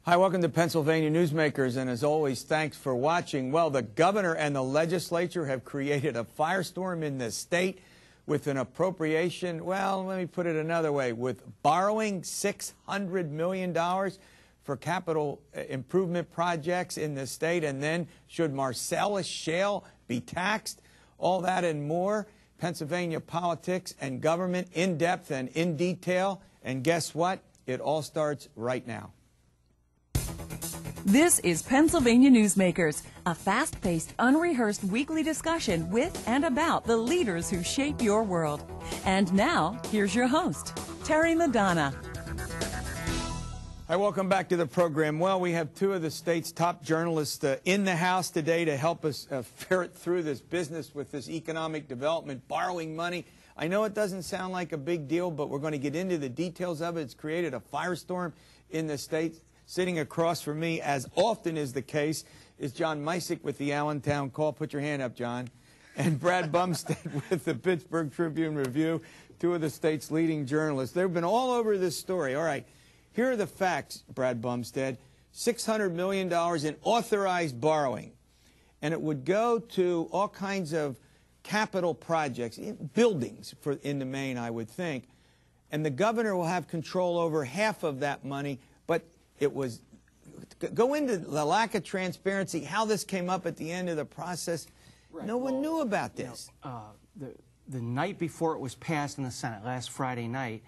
Hi, welcome to Pennsylvania Newsmakers, and as always, thanks for watching. Well, the governor and the legislature have created a firestorm in the state with an appropriation, well, let me put it another way, with borrowing $600 million for capital improvement projects in the state, and then should Marcellus Shale be taxed? All that and more. Pennsylvania politics and government in depth and in detail. And guess what? It all starts right now. This is Pennsylvania Newsmakers, a fast-paced, unrehearsed weekly discussion with and about the leaders who shape your world. And now, here's your host, Terry Madonna. Hi, welcome back to the program. Well, we have two of the state's top journalists in the House today to help us ferret through this business with this economic development, borrowing money. I know it doesn't sound like a big deal, but we're going to get into the details of it. It's created a firestorm in the state. Sitting across from me, as often is the case, is John Micek with the Allentown Call. Put your hand up, John. And Brad Bumsted with the Pittsburgh Tribune Review, two of the state's leading journalists. They've been all over this story. All right, here are the facts, Brad Bumsted. $600 million in authorized borrowing. And it would go to all kinds of capital projects, buildings in the main, I would think. And the governor will have control over half of that money, but it was, go into the lack of transparency, how this came up at the end of the process. Right. No one knew about this. The night before it was passed in the Senate, last Friday night,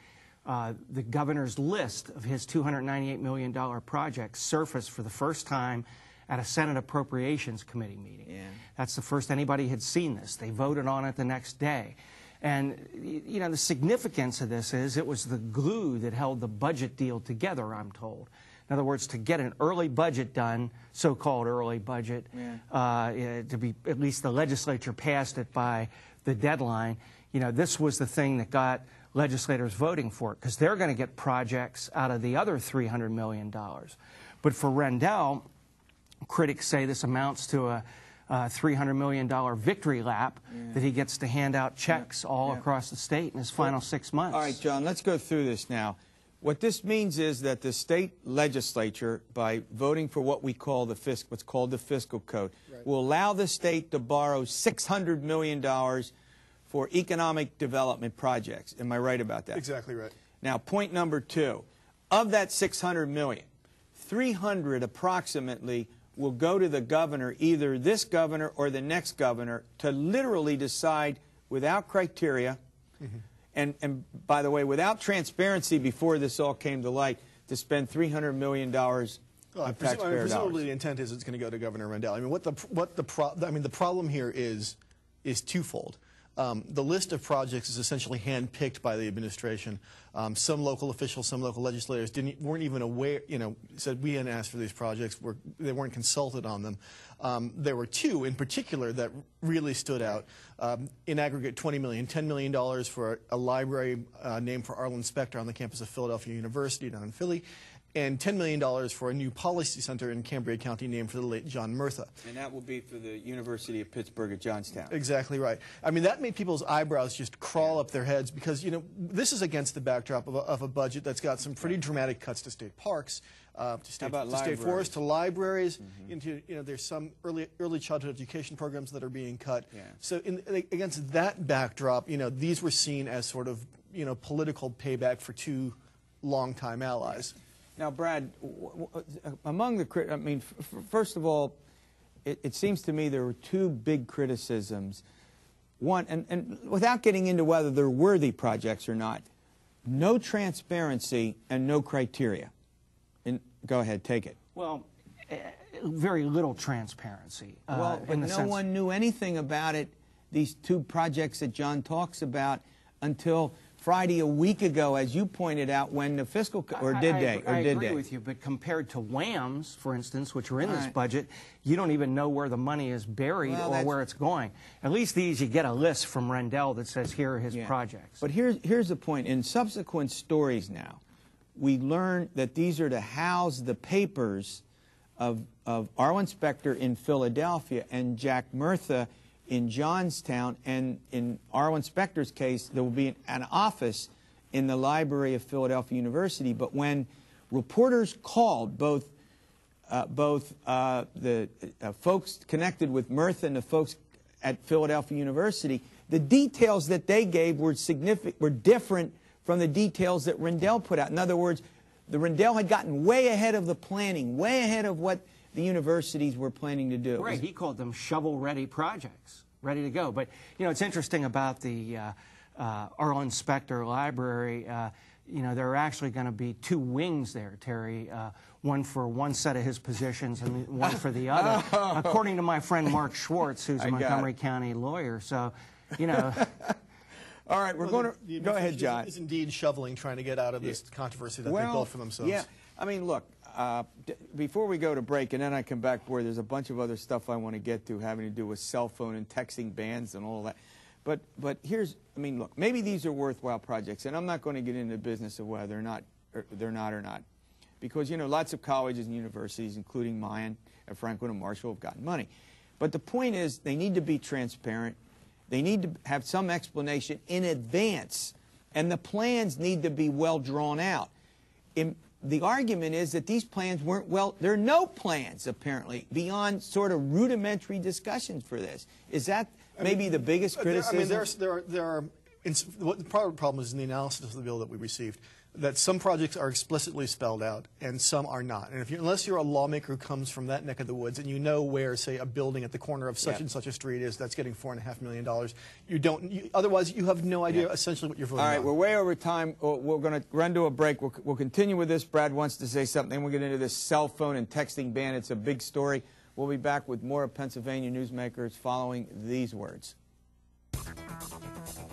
the governor's list of his $298 million projects surfaced for the first time at a Senate Appropriations Committee meeting. Yeah. That's the first anybody had seen this. They voted on it the next day. And, you know, the significance of this is it was the glue that held the budget deal together, I'm told. In other words, to get an early budget done, so-called early budget, to be, at least the legislature passed it by the deadline, you know, this was the thing that got legislators voting for it, because they're going to get projects out of the other $300 million. But for Rendell, critics say this amounts to a $300 million victory lap that he gets to hand out checks all across the state in his final 6 months. All right, John, let's go through this now. What this means is that the state legislature, by voting for what we call what's called the fiscal code, will allow the state to borrow $600 million for economic development projects. Am I right about that? Exactly right. Now, point number two, of that $600 million, 300 approximately will go to the governor, either this governor or the next governor, to literally decide without criteria, and by the way, without transparency before this all came to light, to spend $300 million of taxpayer dollars. Presumably the intent is it's going to go to Governor Rendell. I mean, the problem here is twofold. The list of projects is essentially hand-picked by the administration. Some local officials, some local legislators weren't even aware, you know, said we hadn't asked for these projects. They weren't consulted on them. There were two in particular that really stood out. In aggregate, $20 million, $10 million for a library named for Arlen Specter on the campus of Philadelphia University down in Philly, and $10 million for a new policy center in Cambria County named for the late John Micek. And that will be for the University of Pittsburgh at Johnstown. Exactly right. I mean, that made people's eyebrows just crawl up their heads because, you know, this is against the backdrop of a budget that's got some pretty dramatic cuts to state parks, to state forests, to libraries. Into, you know, there's some early childhood education programs that are being cut. Yeah. So against that backdrop, you know, these were seen as sort of, you know, political payback for two longtime allies. Yeah. Now, Brad, among the, I mean, first of all, it seems to me there were two big criticisms. One, and without getting into whether they're worthy projects or not, no transparency and no criteria. And go ahead, take it. Well, very little transparency. Well, but no one knew anything about it, these two projects that John talks about, until Friday a week ago, as you pointed out, when the fiscal, or did they? I agree with you, but compared to WHAMs, for instance, which are in this budget, you don't even know where the money is buried or where it's going. At least these, you get a list from Rendell that says here are his projects. But here's the point. In subsequent stories now, we learn that these are to house the papers of Arlen Specter in Philadelphia and Jack Murtha in Johnstown, and in Arlen Specter's case, there will be an office in the library of Philadelphia University. But when reporters called both both the folks connected with Murtha and the folks at Philadelphia University, the details that they gave were different from the details that Rendell put out. In other words, the Rendell had gotten way ahead of the planning, way ahead of what the universities were planning to do. Right, he called them shovel-ready projects, ready to go. But, you know, it's interesting about the Arlen Specter Library. You know, there are actually going to be 2 wings there, Terry, one for one set of his positions and one for the other, according to my friend Mark Schwartz, who's a Montgomery County lawyer. So, you know. All right, we're going to go ahead, John. Is indeed shoveling, trying to get out of this controversy that they built for themselves. Yeah, I mean, look, before we go to break, and then I come back where there's a bunch of other stuff I want to get to having to do with cell phone and texting bans and all that. But here's, I mean, look, maybe these are worthwhile projects, and I'm not going to get into the business of whether they're not or not, because, you know, lots of colleges and universities, including mine, at Franklin and Marshall, have gotten money. But the point is, they need to be transparent. They need to have some explanation in advance, and the plans need to be well drawn out. The argument is that these plans weren't well. There are no plans, apparently, beyond sort of rudimentary discussions for this. Is that maybe the biggest criticism? What the problem is in the analysis of the bill that we received, that some projects are explicitly spelled out and some are not. And unless you're a lawmaker who comes from that neck of the woods and you know where, say, a building at the corner of such and such a street is that's getting $4.5 million, otherwise you have no idea essentially what you're voting on. All right, we're way over time. We're going to run to a break. We'll continue with this. Brad wants to say something. Then we'll get into this cell phone and texting ban. It's a big story. We'll be back with more of Pennsylvania Newsmakers following these words.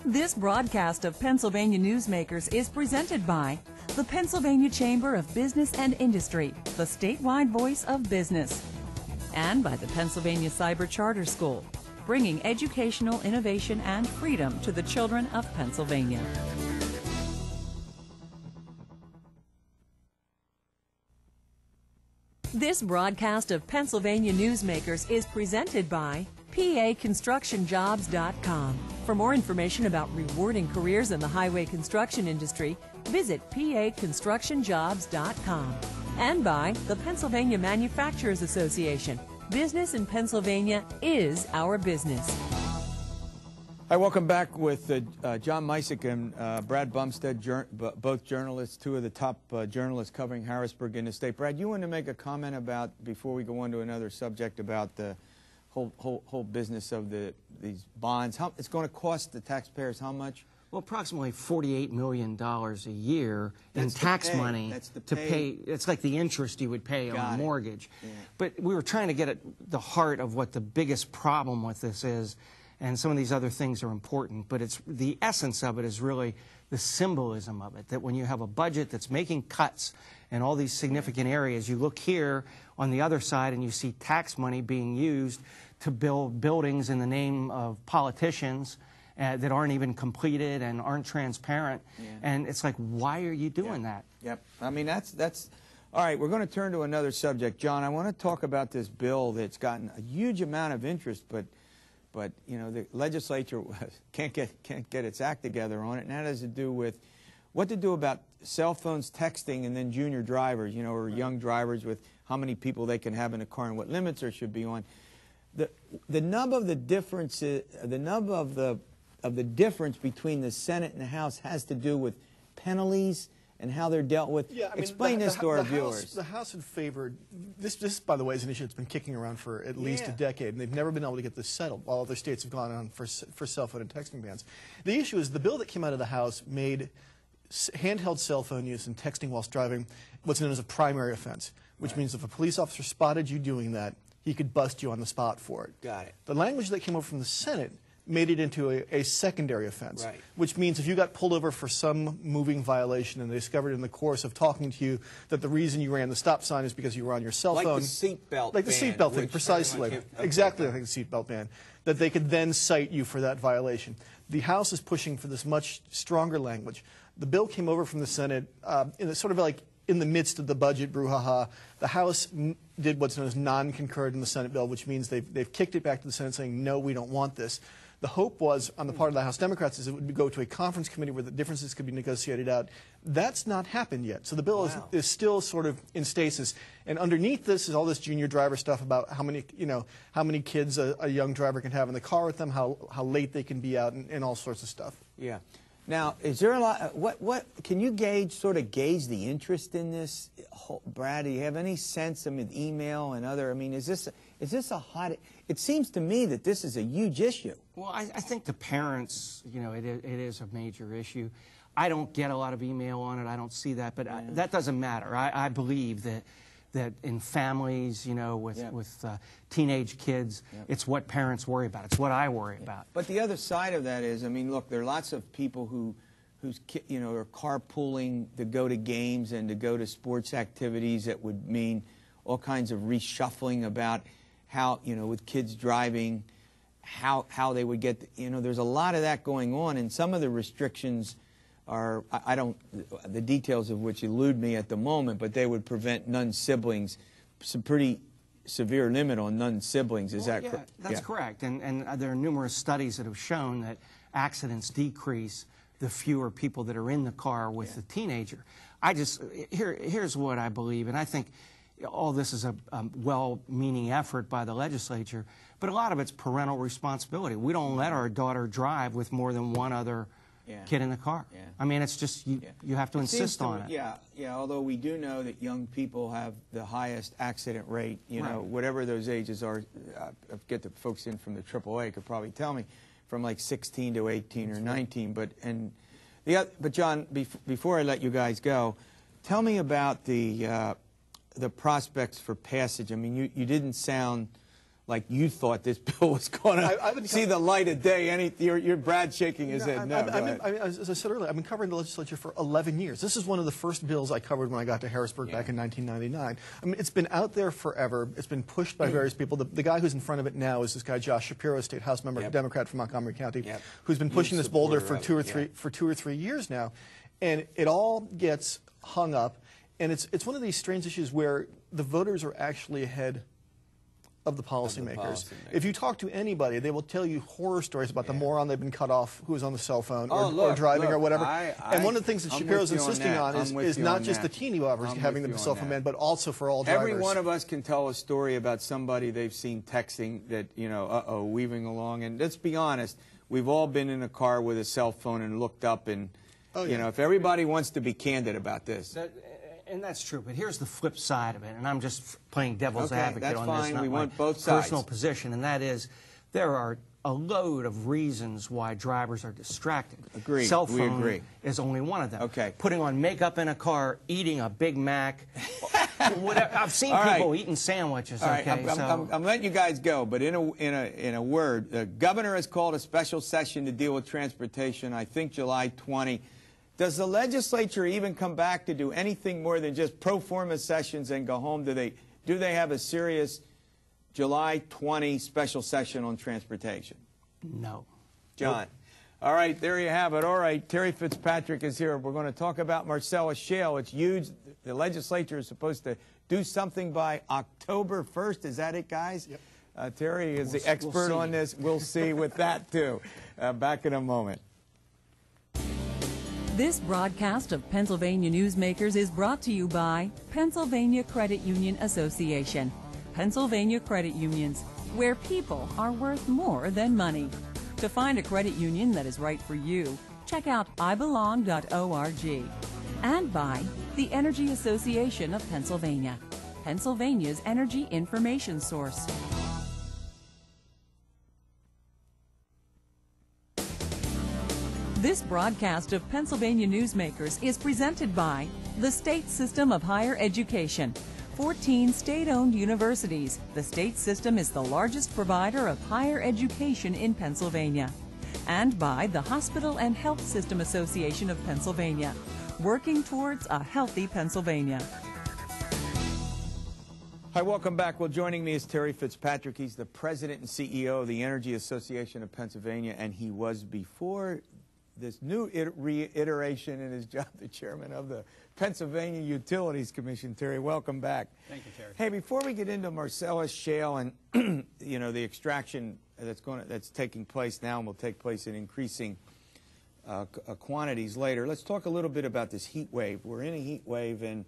This broadcast of Pennsylvania Newsmakers is presented by the Pennsylvania Chamber of Business and Industry, the statewide voice of business, and by the Pennsylvania Cyber Charter School, bringing educational innovation and freedom to the children of Pennsylvania. This broadcast of Pennsylvania Newsmakers is presented by PAConstructionJobs.com. For more information about rewarding careers in the highway construction industry, visit PAConstructionJobs.com. And by the Pennsylvania Manufacturers Association. Business in Pennsylvania is our business. Hi, welcome back with John Micek and Brad Bumsted, both journalists, 2 of the top journalists covering Harrisburg in the state. Brad, you want to make a comment about, before we go on to another subject, about the whole business of these bonds. It's going to cost the taxpayers how much? Well, approximately $48 million a year in tax money to pay. It's like the interest you would pay on a mortgage. Yeah. But we were trying to get at the heart of what the biggest problem with this is, and some of these other things are important, but it's the essence of it is really the symbolism of it, that when you have a budget that's making cuts in all these significant areas, you look here on the other side and you see tax money being used to build buildings in the name of politicians that aren't even completed and aren't transparent. Yeah. And it's like, why are you doing that? Yep. I mean, that's all right. We're going to turn to another subject. John, I want to talk about this bill that's gotten a huge amount of interest, but you know, the legislature can't get its act together on it, and that has to do with what to do about cell phones, texting, and then junior drivers, you know, or young drivers, with how many people they can have in a car and what limits there should be on. The nub of the difference, the difference between the Senate and the House has to do with penalties and how they're dealt with. Yeah, I mean, explain this to our viewers. The House had favored this. This, by the way, is an issue that's been kicking around for at least a decade, and they've never been able to get this settled, while other states have gone on for cell phone and texting bans. The issue is the bill that came out of the House made handheld cell phone use and texting whilst driving what's known as a primary offense, which means if a police officer spotted you doing that, he could bust you on the spot for it. Got it. The language that came over from the Senate made it into a secondary offense, which means if you got pulled over for some moving violation and they discovered in the course of talking to you that the reason you ran the stop sign is because you were on your cell phone. Like the seatbelt ban. Like the seatbelt thing, precisely. Exactly like the seatbelt ban. That they could then cite you for that violation. The House is pushing for this much stronger language. The bill came over from the Senate in sort of like in the midst of the budget brouhaha. The House did what's known as non-concurred in the Senate bill, which means they've kicked it back to the Senate saying, no, we don't want this. The hope was, on the part of the House Democrats, is it would go to a conference committee where the differences could be negotiated out. That's not happened yet. So the bill is still sort of in stasis. And underneath this is all this junior driver stuff about how many kids a young driver can have in the car with them, how late they can be out, and all sorts of stuff. Yeah. Now, is there a lot? What can you sort of gauge the interest in this, Brad? Do you have any sense? I mean, email and other. I mean, is this a hot? It seems to me that this is a huge issue. Well, I think the parents, it is a major issue. I don't get a lot of email on it. I don't see that, but that doesn't matter. I believe that in families, with teenage kids, it's what parents worry about. It's what I worry about. But the other side of that is, I mean, look, there are lots of people who's are carpooling to go to games and to go to sports activities that would mean all kinds of reshuffling about how, with kids driving, how they would get, there's a lot of that going on, and some of the restrictions are, the details of which elude me at the moment, but they would prevent non-siblings, some pretty severe limit on non-siblings. Is that correct? That's correct. And there are numerous studies that have shown that accidents decrease the fewer people that are in the car with the teenager. Here's what I believe, and I think all this is a well-meaning effort by the legislature, but a lot of it's parental responsibility. We don't let our daughter drive with more than one other kid in the car. I mean, it's just, you have to insist on it. Yeah, although we do know that young people have the highest accident rate, whatever those ages are. I get the folks in from the AAA could probably tell me, from like 16 to 18 or 19. But John, before I let you guys go, tell me about the prospects for passage. I mean, you didn't sound like you thought this bill was going to see the light of day. You're Brad shaking his head. As I said earlier, I've been covering the legislature for 11 years. This is one of the first bills I covered when I got to Harrisburg back in 1999. I mean, it's been out there forever. It's been pushed by various people. The guy who's in front of it now is this guy, Josh Shapiro, State House member, Democrat from Montgomery County, who's been pushing this boulder for two or three years now. And it all gets hung up. And it's one of these strange issues where the voters are actually ahead of the policymakers. If you talk to anybody, they will tell you horror stories about the moron they've been cut off who was on the cell phone or driving or whatever. And one of the things that Shapiro's insisting on is not just the teeny boppers having the cell phone ban, but also for all drivers. Every one of us can tell a story about somebody they've seen texting that, weaving along. And let's be honest, we've all been in a car with a cell phone and looked up and, if everybody wants to be candid about this. And that's true, but here's the flip side of it, and I'm just playing devil's advocate on this, not we my want both sides. Personal position, and that is there are a load of reasons why drivers are distracted. Agreed. Cell phone is only one of them. Okay. Putting on makeup in a car, eating a Big Mac. I've seen people eating sandwiches. I'm letting you guys go, but in a word, the governor has called a special session to deal with transportation, I think July 20. Does the legislature even come back to do anything more than just pro forma sessions and go home? Do they have a serious July 20 special session on transportation? No. John. Nope. All right, there you have it. All right, Terry Fitzpatrick is here. We're going to talk about Marcellus Shale. It's huge. The legislature is supposed to do something by October 1st. Is that it, guys? Yep. Terry is the expert on this. We'll see with that, too. Back in a moment. This broadcast of Pennsylvania Newsmakers is brought to you by Pennsylvania Credit Union Association. Pennsylvania Credit Unions, where people are worth more than money. To find a credit union that is right for you, check out ibelong.org. And by the Energy Association of Pennsylvania, Pennsylvania's energy information source. This broadcast of Pennsylvania Newsmakers is presented by the State System of Higher Education. 14 state-owned universities. The state system is the largest provider of higher education in Pennsylvania. And by the Hospital and Health System Association of Pennsylvania, working towards a healthy Pennsylvania. Hi, welcome back. Well, joining me is Terry Fitzpatrick. He's the president and CEO of the Energy Association of Pennsylvania, and he was before this new reiteration in his job, the chairman of the Pennsylvania Utilities Commission. Terry, welcome back. Thank you, Terry. Hey, before we get into Marcellus Shale and the extraction that's taking place now and will take place in increasing quantities later. Let's talk a little bit about this heat wave. We're in a heat wave, and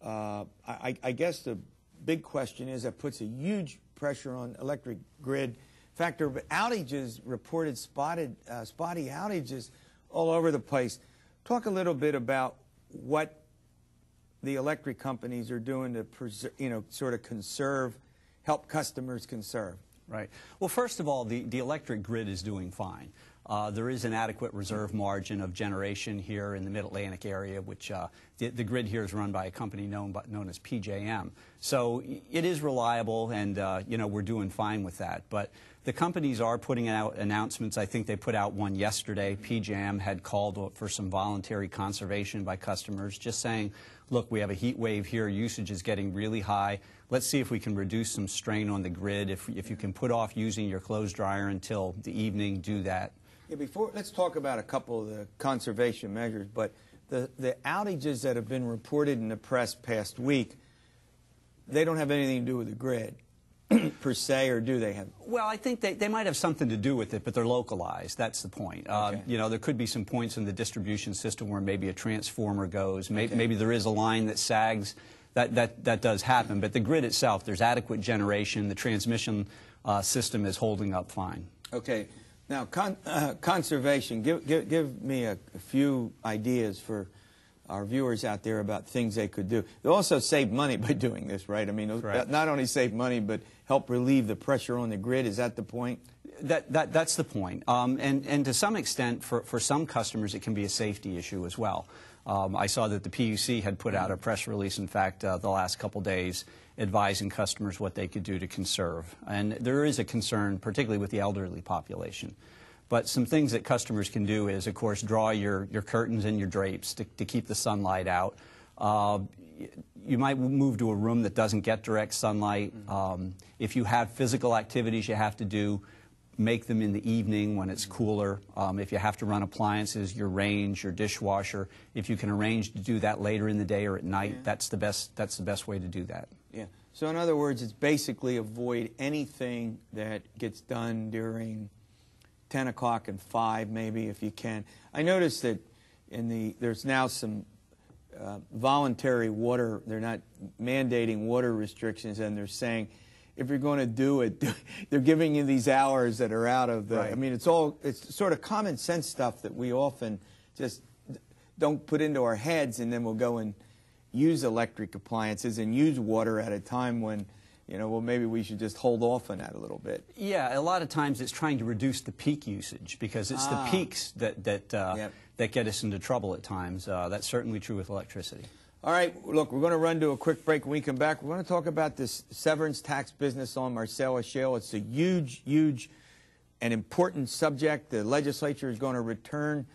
I guess the big question is that puts a huge pressure on electric grid. In fact, there are outages reported, spotty outages all over the place. Talk a little bit about what the electric companies are doing to sort of conserve, help customers conserve. Right. Well, first of all, the electric grid is doing fine. There is an adequate reserve margin of generation here in the Mid-Atlantic area, which the grid here is run by a company known as PJM. So it is reliable, and we're doing fine with that. But the companies are putting out announcements. I think they put out one yesterday. PJM had called for some voluntary conservation by customers, just saying, look, we have a heat wave here. Usage is getting really high. Let's see if we can reduce some strain on the grid. If you can put off using your clothes dryer until the evening, do that. Yeah, let's talk about a couple of the conservation measures, but the outages that have been reported in the press past week, they don't have anything to do with the grid per se, or do they have? Well, I think they might have something to do with it, but they're localized. That's the point. Okay. There could be some points in the distribution system where maybe a transformer goes. Maybe there is a line that sags. That does happen. But the grid itself, there's adequate generation. The transmission system is holding up fine. Okay. Now, conservation, give me a few ideas for our viewers out there about things they could do. They'll also save money by doing this, right? I mean, not only save money, but help relieve the pressure on the grid. Is that the point? That's the point. And to some extent, for some customers, it can be a safety issue as well. I saw that the PUC had put out a press release, in fact, the last couple days, advising customers what they could do to conserve. And there is a concern, particularly with the elderly population. But some things that customers can do is, of course, draw your curtains and your drapes to keep the sunlight out. You might move to a room that doesn't get direct sunlight. If you have physical activities you have to do, make them in the evening when it's cooler. If you have to run appliances, your range, your dishwasher, if you can arrange to do that later in the day or at night, that's the best way to do that. Yeah. So in other words, it's basically avoid anything that gets done during 10 o'clock and 5, maybe, if you can. I noticed that there's now some voluntary water. They're not mandating water restrictions, and they're saying, if you're going to do it, they're giving you these hours that are out of the. Right. I mean, it's sort of common sense stuff that we often just don't put into our heads, and then we'll go and use electric appliances and use water at a time when, well, maybe we should just hold off on that a little bit. Yeah, a lot of times it's trying to reduce the peak usage, because it's the peaks that get us into trouble at times. That's certainly true with electricity. All right, look, we're going to run to a quick break. When we come back, we're going to talk about this severance tax business on Marcellus Shale. It's a huge, huge and important subject. The legislature is going to return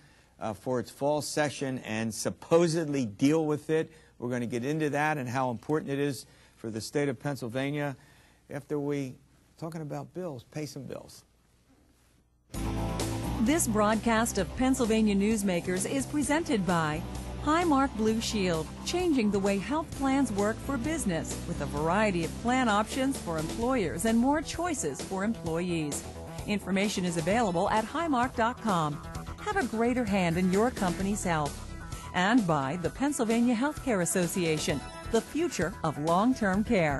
for its fall session and supposedly deal with it. We're going to get into that and how important it is for the state of Pennsylvania after talking about bills, pay some bills. This broadcast of Pennsylvania Newsmakers is presented by Highmark Blue Shield, changing the way health plans work for business with a variety of plan options for employers and more choices for employees. Information is available at highmark.com. Have a greater hand in your company's health. And by the Pennsylvania Healthcare Association, the future of long-term care.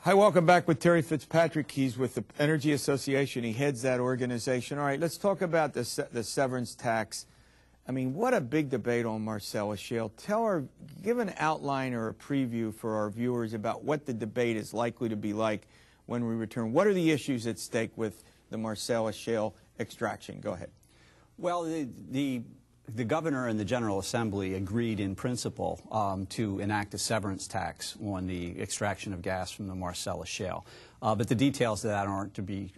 Hi, welcome back with Terry Fitzpatrick. He's with the Energy Association. He heads that organization. All right, let's talk about the severance tax. I mean, what a big debate on Marcellus Shale. Give an outline or a preview for our viewers about what the debate is likely to be like when we return. What are the issues at stake with the Marcellus Shale extraction? Go ahead. Well, the governor and the General Assembly agreed in principle to enact a severance tax on the extraction of gas from the Marcellus Shale. But the details of that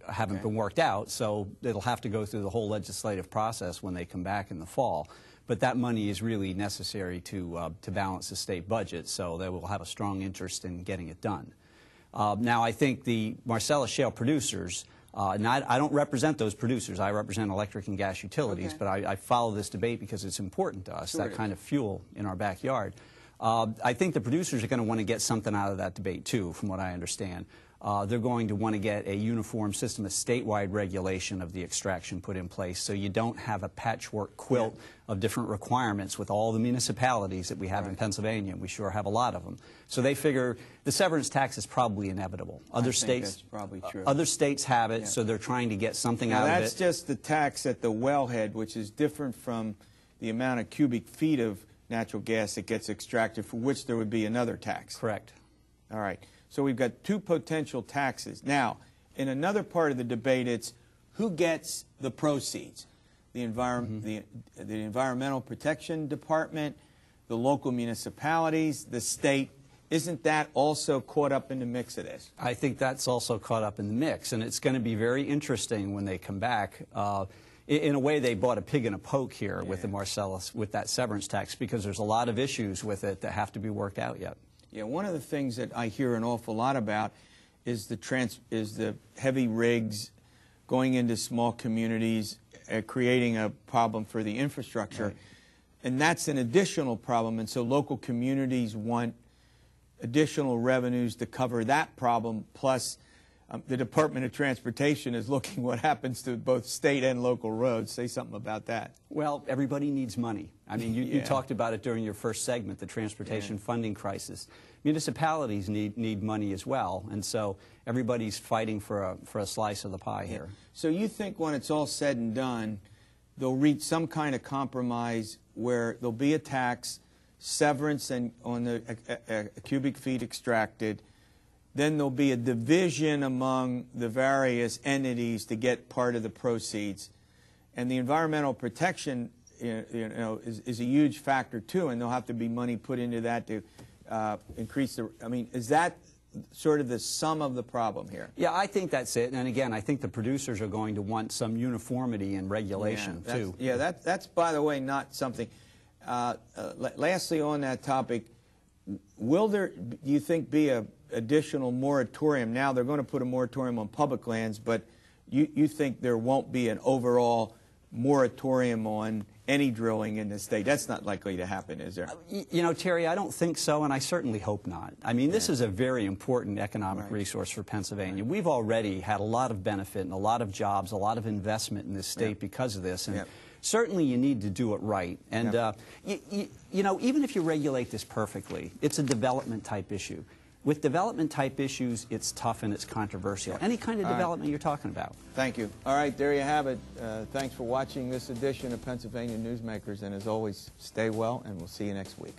haven't been worked out, so it'll have to go through the whole legislative process when they come back in the fall. But that money is really necessary to balance the state budget, so they will have a strong interest in getting it done. Now, I think the Marcellus Shale producers And I don't represent those producers. I represent electric and gas utilities, Okay. but I follow this debate because it's important to us, Sure that kind of fuel in our backyard. I think the producers are going to want to get something out of that debate, too, from what I understand. They're going to want to get a uniform system, a statewide regulation of the extraction put in place, so you don't have a patchwork quilt of different requirements with all the municipalities that we have in Pennsylvania. We sure have a lot of them. So they figure the severance tax is probably inevitable. Other states, that's probably true. Other states have it, so they're trying to get something out of it. That's just the tax at the wellhead, which is different from the amount of cubic feet of natural gas that gets extracted, for which there would be another tax. Correct. All right. So we've got two potential taxes. Now, in another part of the debate, it's who gets the proceeds? The Environmental Protection Department, the local municipalities, the state. Isn't that also caught up in the mix of this? I think that's also caught up in the mix, and it's going to be very interesting when they come back. In a way, they bought a pig in a poke here with the Marcellus, with that severance tax, because there's a lot of issues with it that have to be worked out yet. Yeah, one of the things that I hear an awful lot about is the heavy rigs going into small communities, creating a problem for the infrastructure. Right. And that's an additional problem, and so local communities want additional revenues to cover that problem, plus the Department of Transportation is looking what happens to both state and local roads. Say something about that. Well, everybody needs money. I mean, you talked about it during your first segment, the transportation funding crisis. Municipalities need money as well, and so everybody's fighting for a slice of the pie here. So you think when it's all said and done, they'll reach some kind of compromise where there'll be a tax, severance on the cubic feet extracted, then there'll be a division among the various entities to get part of the proceeds. And the environmental protection is a huge factor, too, and there'll have to be money put into that to increase the... I mean, is that sort of the sum of the problem here? Yeah, I think that's it. And again, I think the producers are going to want some uniformity in regulation, too. Yeah, that's, by the way, not something... lastly on that topic, will there, do you think, be a additional moratorium? Now they're going to put a moratorium on public lands, but you think there won't be an overall moratorium on any drilling in the state? That's not likely to happen, is there? You know, Terry, I don't think so, and I certainly hope not. I mean, this is a very important economic resource for Pennsylvania. We've already had a lot of benefit and a lot of jobs, a lot of investment in this state because of this. And certainly you need to do it right. And, you know, even if you regulate this perfectly, it's a development-type issue. With development-type issues, it's tough and it's controversial. Any kind of development you're talking about. Thank you. All right, there you have it. Thanks for watching this edition of Pennsylvania Newsmakers. And as always, stay well, and we'll see you next week.